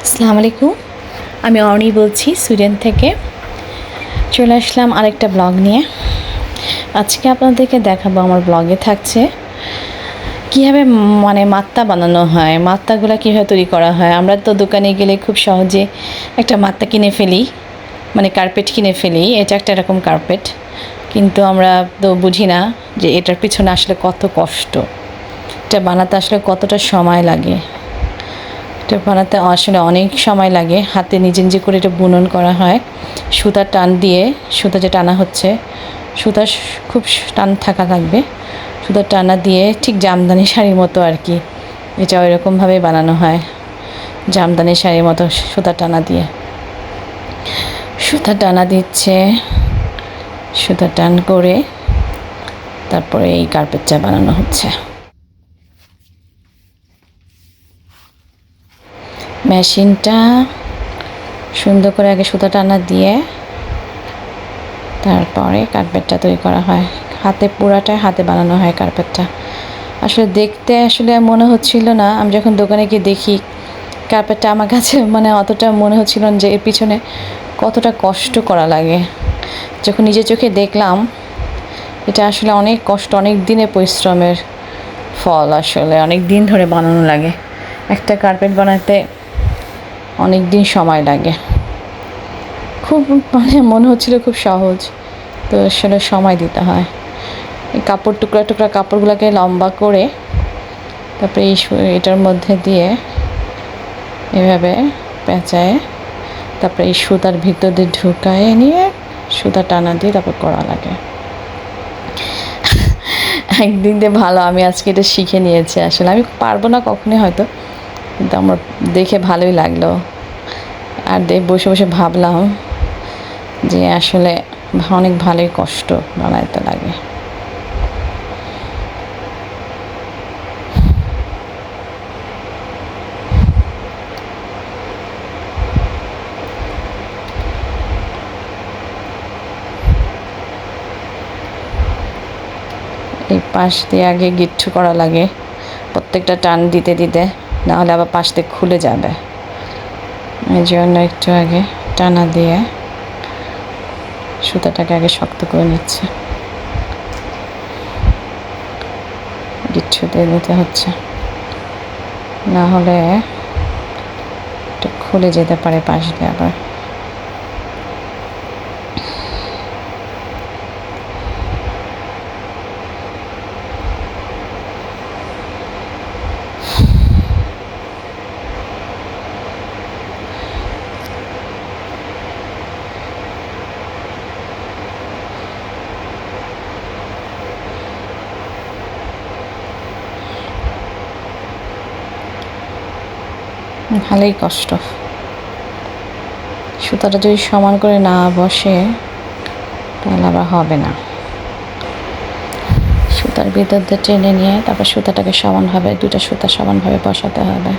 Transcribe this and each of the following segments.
আসসালামু আলাইকুম। আমি অর্ণি বলছি সুইডেন থেকে। চলে আসলাম আরেকটা ব্লগ নিয়ে। আজকে আপনাদেরকে দেখাবো, আমার ব্লগে থাকছে কীভাবে মাত্তা বানানো হয়, মাত্তাগুলো কীভাবে তৈরি করা হয়। আমরা তো দোকানে গেলে খুব সহজে একটা মাত্তা কিনে ফেলি, কার্পেট কিনে ফেলি। এটা একটা এরকম কার্পেট, কিন্তু আমরা তো বুঝি না যে এটার পিছনে আসলে কত কষ্ট, এটা বানাতে আসলে কতটা সময় লাগে। এটা বানাতে আসলে অনেক সময় লাগে। হাতে নিজে নিজে করে এটা বুনন করা হয়। সুতার টান দিয়ে, সুতা যে টানা হচ্ছে, সুতা খুব টান থাকা লাগবে। সুতার টানা দিয়ে ঠিক জামদানি শাড়ির মতো আর কি, এটা ওইরকমভাবেই বানানো হয়। জামদানি শাড়ির মতো সুতা টানা দিয়ে, সুতা টানা দিচ্ছে, সুতা টান করে তারপরে এই কার্পেটটা বানানো হচ্ছে। মেশিনটা সুন্দর করে আগে সুতা টানা দিয়ে তারপরে কার্পেটটা তৈরি করা হয়। পুরাটাই হাতে বানানো হয় কার্পেটটা। আসলে দেখতে মনে হচ্ছিল না, আমি যখন দোকানে গিয়ে দেখি কার্পেটটা, আমার কাছে অতটা মনে হচ্ছিল না যে এর পিছনে কতটা কষ্ট করা লাগে। যখন নিজের চোখে দেখলাম, এটা আসলে অনেক কষ্ট, অনেক দিনের পরিশ্রমের ফল। আসলে অনেক দিন ধরে বানানো লাগে। একটা কার্পেট বানাতে অনেক দিন সময় লাগে। খুব মনে হচ্ছিল খুব সহজ, তো আসলে সময় দিতে হয়। এই টুকরা টুকরা কাপড়গুলোকে লম্বা করে তারপরে এটার মধ্যে দিয়ে এভাবে পেঁচায়, তারপরে এই সুতার ভিতর দিয়ে ঢুকায় নিয়ে সুতা টানা দিয়ে তারপর করা লাগে। একদিন দিয়ে ভালো, আমি আজকে এটা শিখে নিয়েছি। আসলে আমি পারবো না কখনোই হয়তো, কিন্তু আমার দেখে ভালোই লাগলো। আর বসে বসে ভাবলাম যে আসলে অনেক ভালোই কষ্ট বানাইতে লাগে। এই পাশ দিয়ে আগে গিট্টু করা লাগে, প্রত্যেকটা টান দিতে দিতে, নাহলে আবার পাশ দিয়ে খুলে যাবে। এই জন্য একটু আগে টানা দিয়ে সুতাটাকে আগে শক্ত করে নিচ্ছে, গিট্টু দিয়ে দিতে হচ্ছে, না হলে একটু খুলে যেতে পারে পাশ দিয়ে আবার। ভালোই কষ্ট। সুতাটা যদি সমান করে না বসে তাহলে আবার হবে না। সুতার ভিতর দিয়ে টেনে নিয়ে তারপর সুতাটাকে সমানভাবে, দুটা সুতা সমানভাবে বসাতে হবে।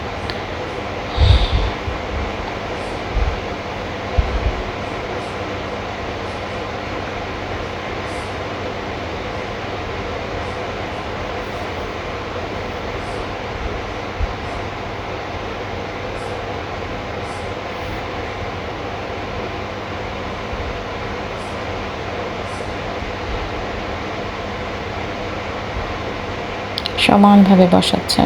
সমানভাবে বসাচ্ছে।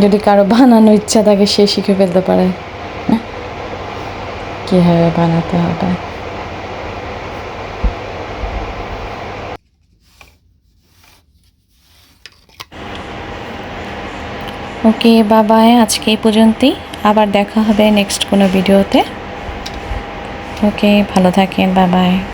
যদি কারো বানানোর ইচ্ছা থাকে, সে শিখে ফেলতে পারে কীভাবে বানাতে হবে। ওকে, বাবাই, আজকে এই পর্যন্তই। আবার দেখা হবে নেক্সট কোনো ভিডিওতে। ওকে, ভালো থাকেন, বাবাই।